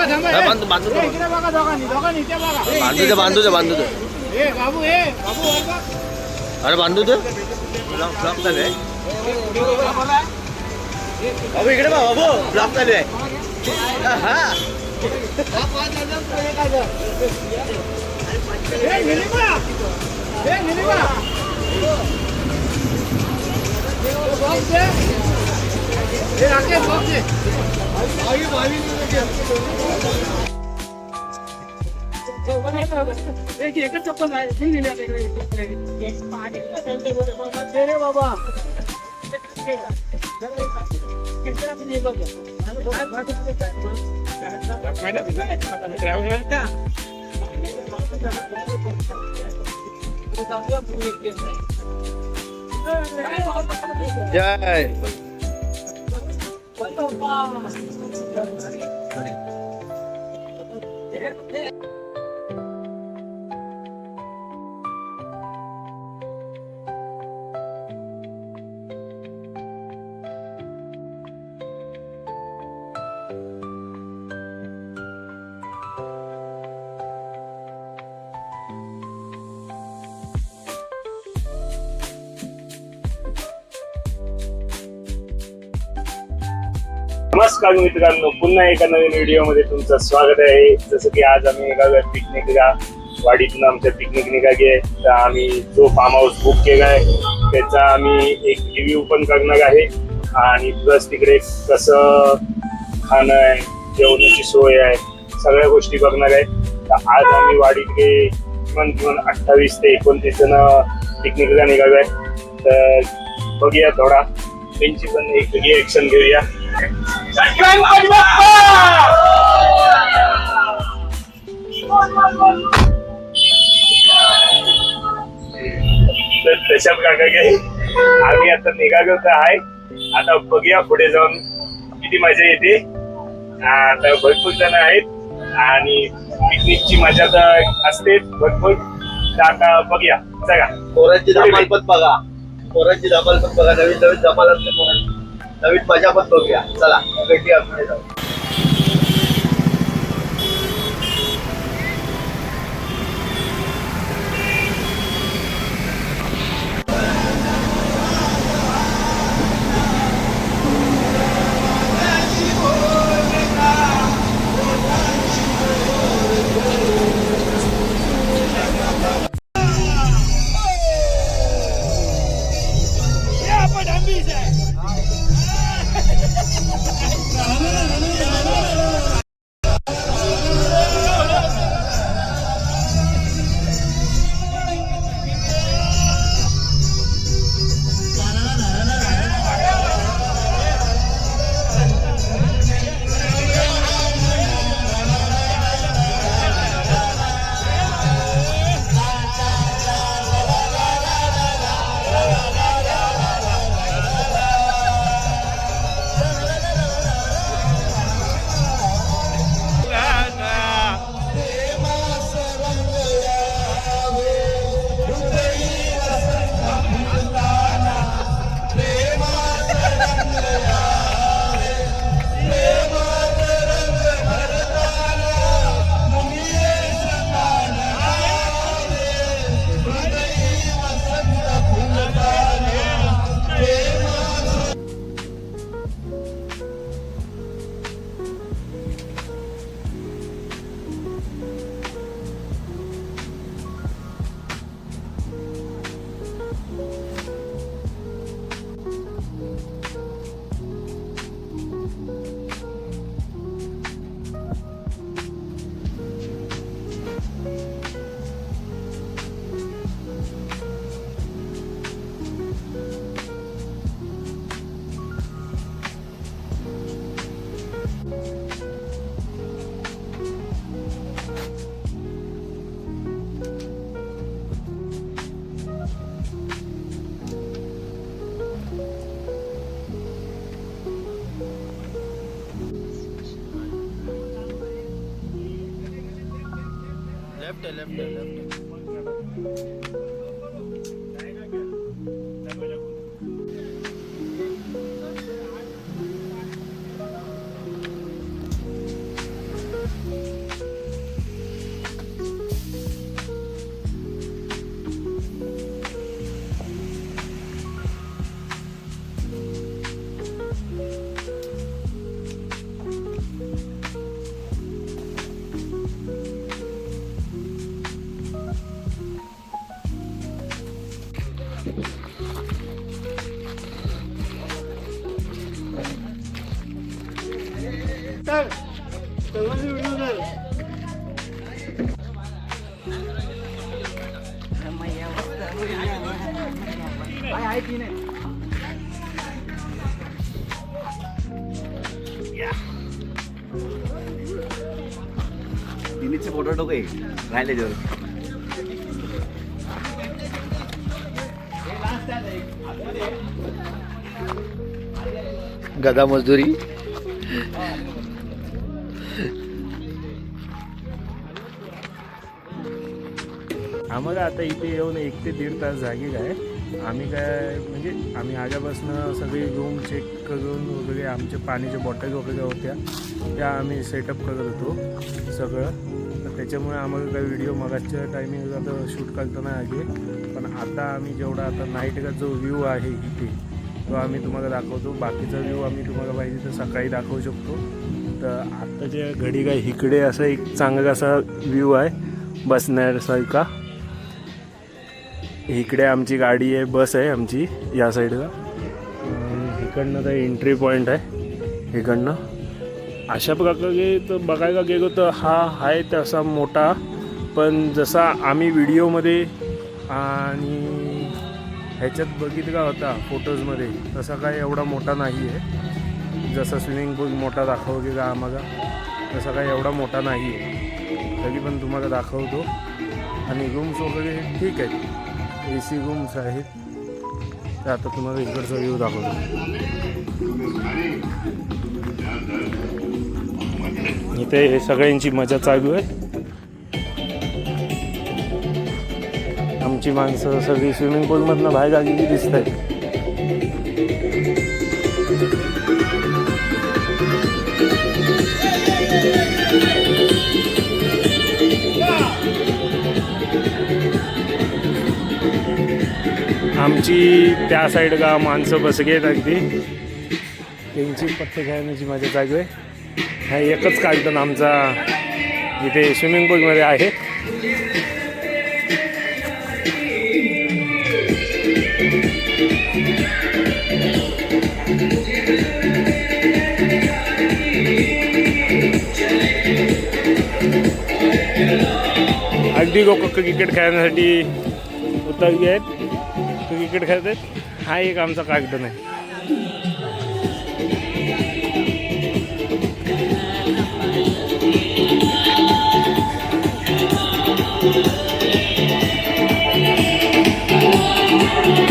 बांधू बांधू बांधू बांधू अरे बांधू तर ब्लॉक चालू आहे बाबू इकडे बाबू ब्लॉक चालू आहे हा एकच चप्पल रे बाबा जय नमस्कार मित्रांनो, पुन्हा एका नवीन व्हिडिओ मध्ये तुमचं स्वागत आहे. जसं की आज आम्ही निघालो पिकनिकला. वाडीतून आमच्या पिकनिक निघाली आहे. तर आम्ही जो फार्म हाऊस बुक केला आहे त्याचा आम्ही एक रिव्ह्यू पण करणार आहे आणि प्लस तिकडे कसं खाणं आहे, जेवणाची सोय आहे, सगळ्या गोष्टी बघणार आहे. तर आज आम्ही वाडीतले किमान 28 ते 29 जण पिकनिकला निघालो आहे. तर बघूया थोडा त्यांची पण एक रिएक्शन घेऊया. तशा प्रकारे आम्ही आता निघालो तर आहे. आता बघूया पुढे जाऊन किती मजा येते. आता भरपूर जण आहेत आणि पिकनिकची मजा तर असते भरपूर. तर आता बघूया. चला पोरांची धमाल पण बघा, पोरांची धमाल पण बघा. नवीन नवीन धमाल असते पोरांची, नवीन मजा पण बघूया. चला भेटूया पुढे जाऊ. लेफ्ट सर सर्वांनी व्हिडिओ कर. आहे की नाही तिनीचे फोटो टोक राहिले जर गदा मजदुरी. आम्हाला आता इथे येऊन 1 ते 1.5 तास झालेला आहे. आम्ही काय म्हणजे आम्ही आल्यापासून सगळी रूम चेक करून वगैरे आमच्या पाण्याच्या बॉटल वगैरे होत्या त्या आम्ही सेटअप करत होतो सगळं. तर त्याच्यामुळे आम्हाला काही व्हिडिओ मगाच्या टायमिंगला तर शूट करता नाही आले. पण आता आम्ही जेवढा आता नाईटचा जो व्ह्यू आहे इथे तो आम्ही तुम्हाला दाखवतो. बाकीचा व्ह्यू आम्ही तुम्हाला पाहिजे तर सकाळी दाखवू शकतो. तर आत्ताच्या घडी काय इकडे असं एक चांगला असा व्ह्यू आहे बसण्यासारखा. इकडे आमची गाडी आहे, बस आहे आमची या साईडला. इकडनं तर एंट्री पॉईंट आहे इकडनं. अशा प्रकारे तर बघायला गेलो तर हा आहे तसा मोठा, पण जसा आम्ही व्हिडिओमध्ये आणि ह्याच्यात बघितला होता फोटोजमध्ये तसा काय एवढा मोठा नाही आहे. जसा स्विमिंग पूल मोठा दाखव गेला आम्हाला तसा काय एवढा मोठा नाही आहे. तरी पण तुम्हाला दाखवतो. आणि रूम्स वगैरे ठीक आहेत, AC रूम्स आहेत. तर आता तुम्हाला इकडचा व्ह्यू दाखवतो. इथे सगळ्यांची मजा चालू आहे. आमची माणसं सगळी स्विमिंग पूलमधनं बाहेर आलेली दिसत आहेत. आमची त्या साईडला माणसं बसली आहेत अगदी. त्यांची पत्ते खेळण्याची मजा चालू आहे. हा एकच कार्यक्रम आमचा इथे स्विमिंग पूलमध्ये आहे. अगदी लोक क्रिकेट खेळण्यासाठी उतरली आहेत, क्रिकेट खेळत आहेत. हा एक आमचा कार्यक्रम आहे.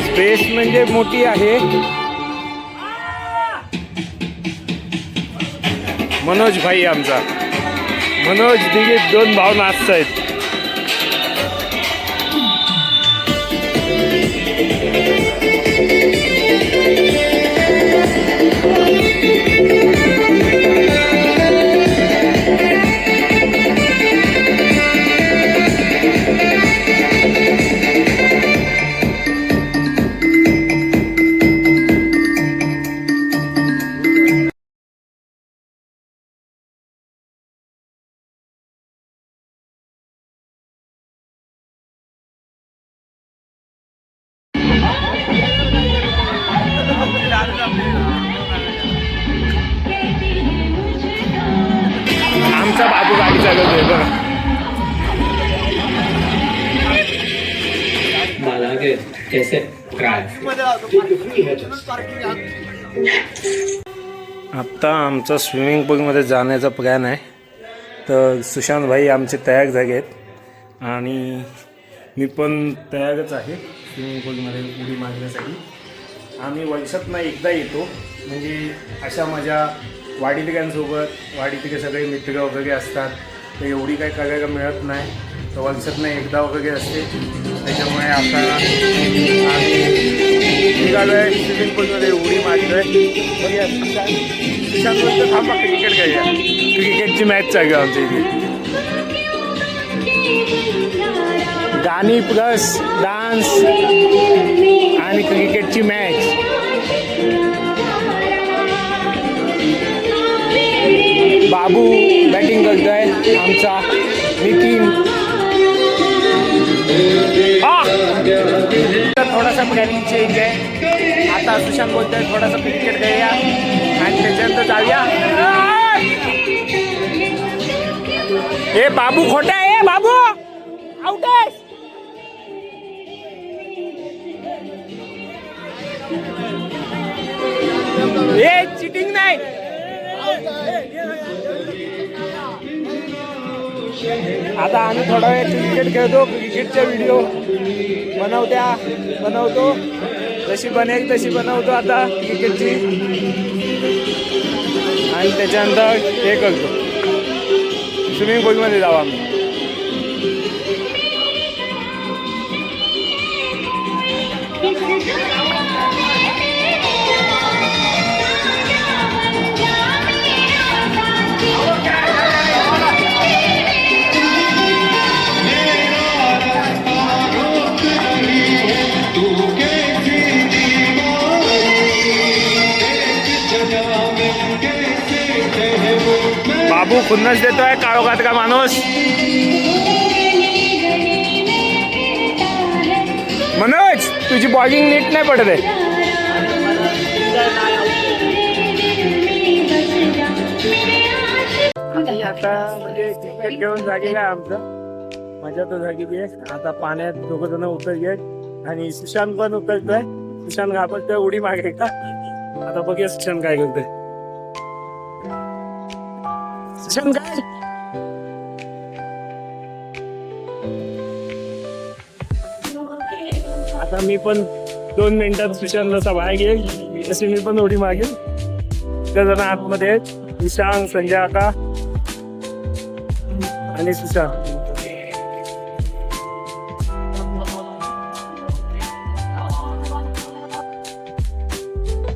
स्पेस म्हणजे मोठी आहे. मनोज भाई आमचा, मनोज दिगीत 2 भाव नाचत आहेत. आमचा बाबू गाडी चालवतोय बघा. आत्ता आमचा स्विमिंग पूलमध्ये जाण्याचा प्लॅन आहे. तर सुशांत भाई आमचे तयार झाले आहेत आणि मी पण तयारच आहे स्विमिंग पूलमध्ये उडी मारण्यासाठी. आम्ही वर्षातनं एकदा येतो, म्हणजे अशा मजा वाडीतिकांसोबत, वाडीतिके सगळे मित्र वगैरे असतात. तर एवढी काही करायला मिळत नाही. तर वर्षातनं एकदा वगैरे असते. त्याच्यामुळे आता निघालो आहे स्विमिंग पूलमध्ये उडी मारलो आहे. बघूया सुशांत बोलतो थांबा क्रिकेट खेळूया. क्रिकेटची मॅच चालू आहे आमच्या इथे. गाणी प्लस डान्स आणि क्रिकेटची मॅच. बाबू बॅटिंग करतोय आमचा नितीन. थोडासा प्लॅनिंग चेंज आहे. आता सुशांत बोलतोय थोडासा क्रिकेट खेळूया आणि त्याच्यानंतर जाऊया ए बाबू खोटा आहे बाबू आउट आहे. ए चिटिंग नाही. आता आम्ही थोडा वेळ क्रिकेट खेळतो. क्रिकेटच्या व्हिडिओ बनवतो जशी बनेल तशी बनवतो आता क्रिकेटची आणि त्याच्यानंतर हे करतो. स्विमिंग पूलमध्ये जाऊ आम्ही. बाबू खुन्नस देतोय काळोखात का माणूस. मनोज तुझी बॉलिंग नीट नाही पडत आहे. आता म्हणजे क्रिकेट खेळून झालेलं आहे आमचं. मजा तर झालेली आहे. आता पाण्यात दोघं जण उतरले आणि सुशांत पण उतरतोय. सुशांत घाबरतोय उडी मागे का. आता बघूया सुशांत काय करतोय. सुशांत काय आता मी पण 2 मिनिटात सुशांतला बाहेर घेईल. तशी मी पण उडी मागेल. त्या जण आतमध्ये आहेत ईशांग संजय आका आणि सुशांत.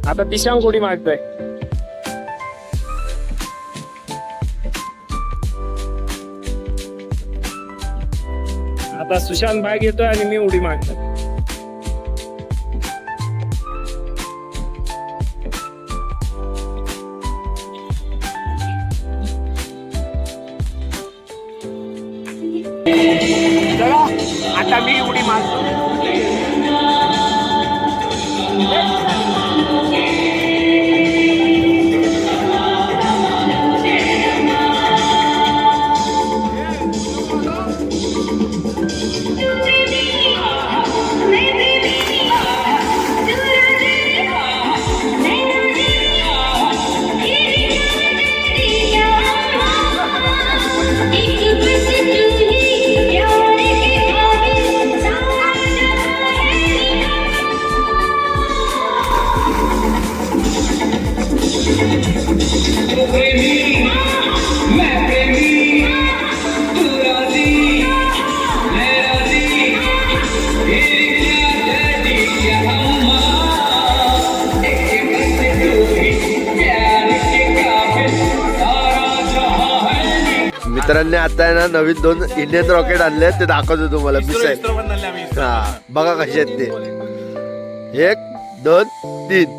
आता दिशांग उडी मारतोय. आता सुशांत बाहेर घेतोय आणि मी उडी मारतोय. चला आता मी उडी मारतो. मित्रांनी आता आहे ना नवीन 2 इंडियन रॉकेट आणले ते दाखवतो तुम्हाला. मिसाईल हा बघा कसे आहेत ते. 1 2 3.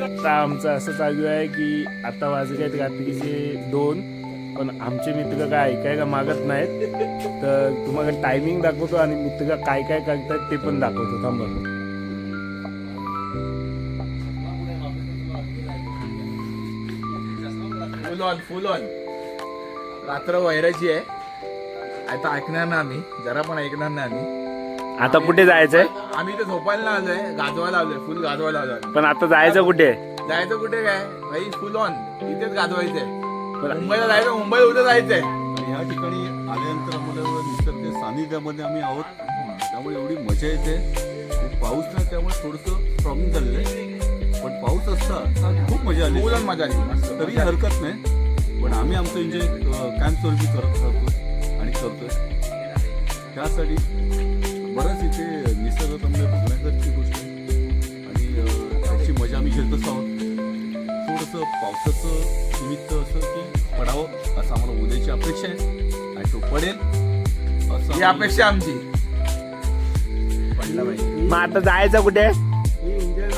आता आमचं असं चालू आहे की आता वाजले आहेत रात्रीचे 2 पण आमचे मित्र काय ऐकायला मागत नाहीत. तर तुम्हाला टायमिंग दाखवतो आणि मित्र काय काय करतात ते पण दाखवतो. थांबा. फुल ऑन रात्र वैराची आहे. आता ऐकणार ना आम्ही जरा पण ऐकणार नाही आम्ही. आता कुठे जायचंय. आम्ही तर झोपायला आलोय गाजवायला आलोय फुल गाजवायला आलोय. पण आता जायचं कुठे. जायचं कुठे काय भाई फुल ऑन इथेच गाजवायचंय. मुंबईला जायचं मुंबईला उद्या जायचंय. या ठिकाणी आल्यानंतर आम्हाला निसर्ग सानिध्यामध्ये आम्ही आहोत त्यामुळे एवढी मजा येते. पाऊस नाही त्यामुळे थोडंसं प्रॉब्लेम झालेलं आहे पण पाऊस असता खूप मजा आली. फुल ऑन मजा आली. तरी हरकत नाही पण आम्ही आमचं एन्जॉय कॅम्पवरती करत राहतो आणि करतोय. त्यासाठी बरंच इथे निसर्गरम्य बघण्यासारखी गोष्ट आहे आणि त्याची मजा आम्ही घेतच आहोत. थोडंसं पावसाचं निमित्त असं की पडावं असं आम्हाला उद्याची अपेक्षा आहे आणि तो पडेल असं ही अपेक्षा आमची. पडला पाहिजे. मग आता जायचं कुठे.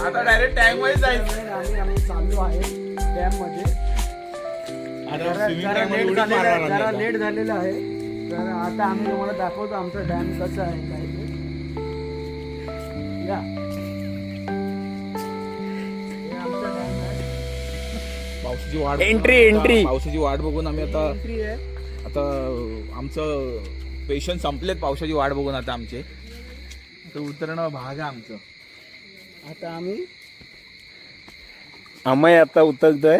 आता डायरेक्ट टँक मध्ये जायचं. आम्ही चाललो आहे डॅम मध्ये. जरा लेट झालेलं आहे तर आता आम्ही तुम्हाला दाखवतो आमचं डॅम कसं आहे काय ते. या हे आमचं डॅम आहे. पावसाची वाट Entry. पावसाची वाट बघून आम्ही आता एंट्री आहे. आता आमचं पेशंट संपलेत पावसाची वाट बघून आता आमचे तर उतरणं भाग आहे आमचं. आता आम्ही आम्ही आता उतरतोय.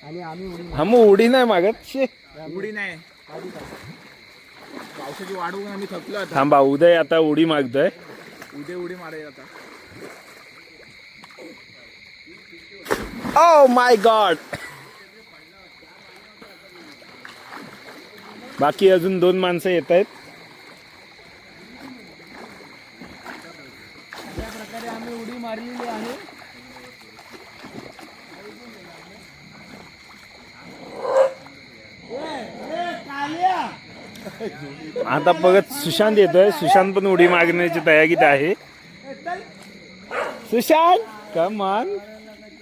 आणि आम्ही उडी आम्ही उडी नाही मागत. शे उडी नाही पावसाची वाट बघून आम्ही थकलो आता. थांबा, उदय आता उडी मागतोय. उद्या उडी मारायला आता. Oh my God. बाकी अजून 2 माणसं येत आहेत. अशा प्रकारे आम्ही उडी मारलेली आहे. आता बघत सुशांत येतोय. सुशांत पण उडी मागण्याची तयारीत आहे. Sushant come on.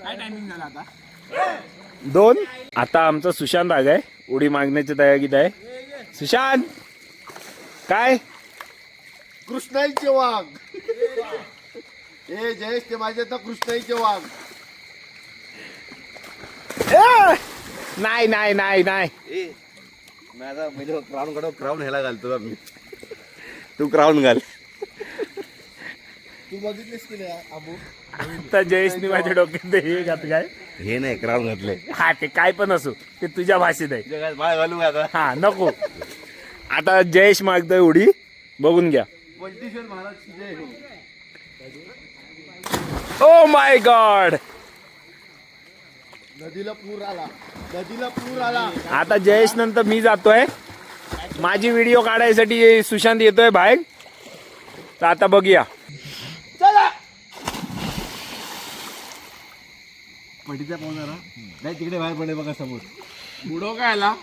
काय टायमिंग झाला आता? 2. आता आमचा सुशांत आगाय उडी मागण्याची तयारीत आहे. सुशांत काय कृष्णाईचे वाघ. हे जयेश ते माझे तर कृष्णाईचे वाघ. नाही नाही नाही नाही. माझा म्हणजे क्राऊन ह्याला घालतो मी. तू क्राऊन घाल. तू बघितलीस की नाही अबू? आता जयेशने माझ्या डोक्यात हे घात काय. हे नाही क्राऊन घातले. हा ते काय पण असो ते तुझ्या भाषेत आहे. जगात बाळ घालू का आता? हा नको. आता जयेश मागतोय उडी बघून घ्या. पंटीश्वर महाराज जय हो. Oh my God. नदीला पूर आला. नदीला पूर आला. आता जयेश नंतर मी जातोय. माझी व्हिडिओ काढायसाठी सुशांत येतोय बाहेर. तर आता बघूया. पटीचा पाहुणारा नाही तिकडे बाहेर पडले बघा समोर. बुडो काय आला?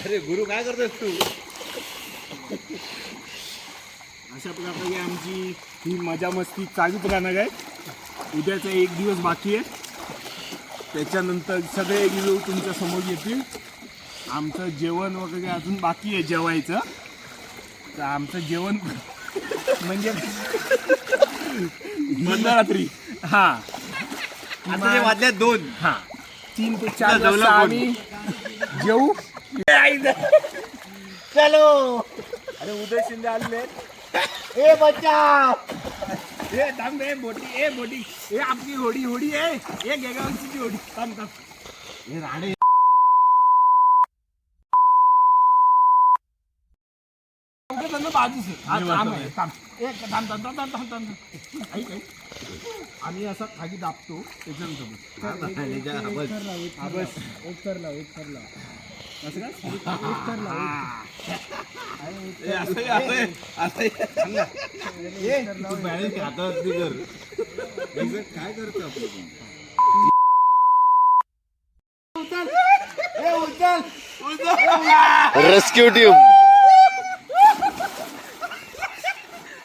अरे गुरु काय करतोस तू? अशा प्रकारे आमची ही मजा मस्ती चालूच राहणार आहे. उद्याचा 1 दिवस बाकी आहे. त्याच्यानंतर सगळे व्हिडिओ तुमच्या समोर येतील. आमचं जेवण वगैरे अजून बाकी आहे जेवायचं. तर आमचं जेवण म्हणजे मध्यरात्री हा आता वाजल्या 2. हा 3 ते 4 वाजता आम्ही जेवू. चलो. अरे उदय शिंदे आलेले. ए बच्चा. ए थांब ए बोटी. ए बोटी ए आपली होडी होडी आहे. ए गेगावची होडी. थांब थांब. हे राणे आम्ही असा खाली दाबतो त्याच्यानंतर एक थर लाव. काय करतो आपण? Rescue team.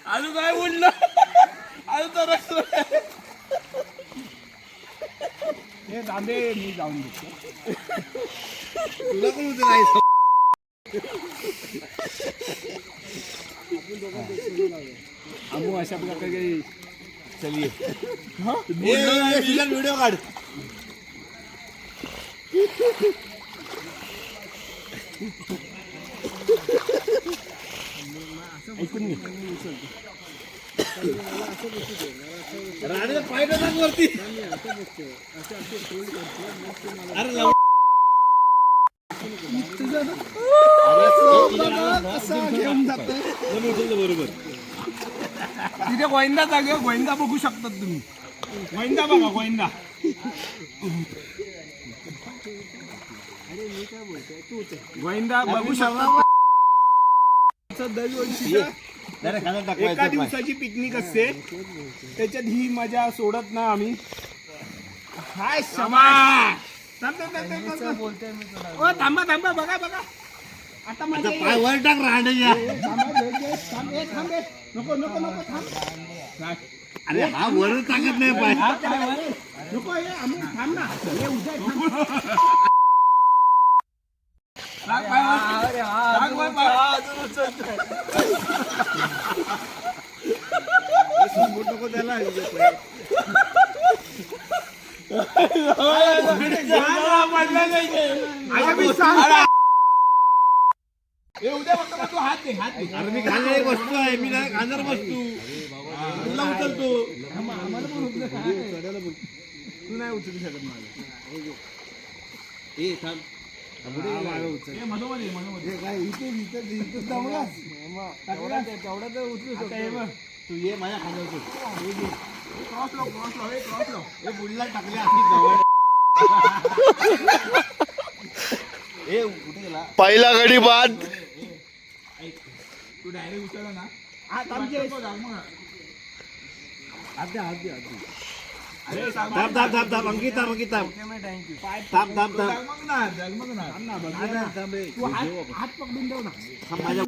अजून काय बोललो? अजून तर रस्ता हे दांबे मी जाऊन देतो. तुला पण उचलायचं. आम्ही अशा प्रकारे चलिये. व्हिडिओ काढ. ऐकून घे. राणे पाय टाक वरती. अरे बरोबर. तिथे गोविंदा जागे गोविंदा बघू शकतात तुम्ही. गोविंदा बघा गोविंदा. गोविंदा बघू शकता. दरवर्षी एका दिवसाची पिकनिक असते. त्याच्यात ही मजा सोडत ना आम्ही. हाय शबाश. थांबा थांबा बघा बघा. आता मजा येईल. पाय वर टाक राणे. नको नको नको थांब. अरे हा वर टाकत नाही पाय. नको हे आम्ही थांब ना हे उद्या थांब. अरे नको त्याला हे उद्या फक्त मग तू हात दे हात दे. अरे मी खाल्लेली वस्तू आहे, मी नाही खाणार वस्तू. तुला उचलतो. आम्हाला पण उचल. तू नाही उचलू शकत मला. हे मधोमध ये, मधोमध ये. तेवढा तर उचलू आता हे बघ. तू ये माझ्या खाण्यावर. क्रॉस लाव, क्रॉस लाव, हे क्रॉस लाव. हे बुडला टाकले अशी जवळ. ए कुठे गेला? पहिला गडी बाद. तू डायरेक्ट उचलला ना हात आमचे बघ, मग. हात द्या हात द्या अरे थांब थांब थांब थांब अंकित थांब अंकित थांब थँक्यू थांब थांब थांब जगमगणार जगमगणार. तू हात पकडून ठेव ना. थांब माझ्या.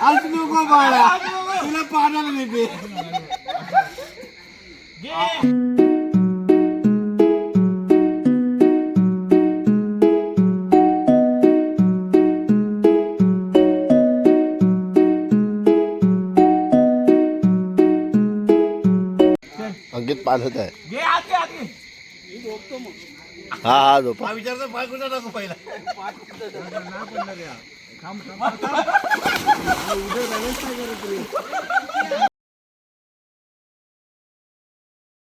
आज नको बाळा, तुला पाण्याला नेते. अंकित पाहत आहे. घे हात घे हात घे. हा हा झोपा. हा विचारतो पाय कुठं टाकू पहिला. थांब थांब.